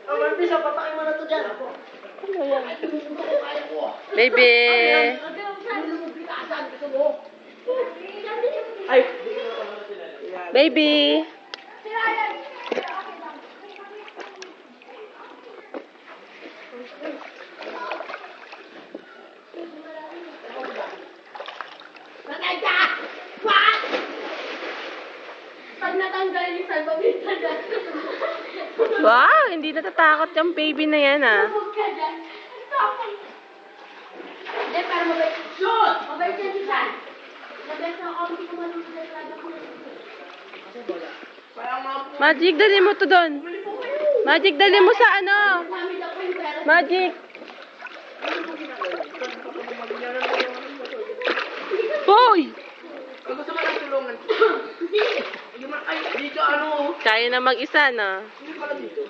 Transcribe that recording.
Oh, Marpisa, papakin mo na to dyan. Baby. Ay. Baby. Pag natanggal yung salbabita dyan. Wow, hindi natatakot yung baby na yan, ah. Huwag ka dyan. Stop. Hindi, para mabait. Shoot! Mabait yan si San. Mabait na ako. Hindi ko malulog na talaga ko. Magic, dali mo to doon. Magic, dali mo sa ano. Gamit ako yung pera. Magic. Hoy! Gusto mo ng tulungan? Ay, dito ano? Kaya na mag-isa, no? Hindi pala dito.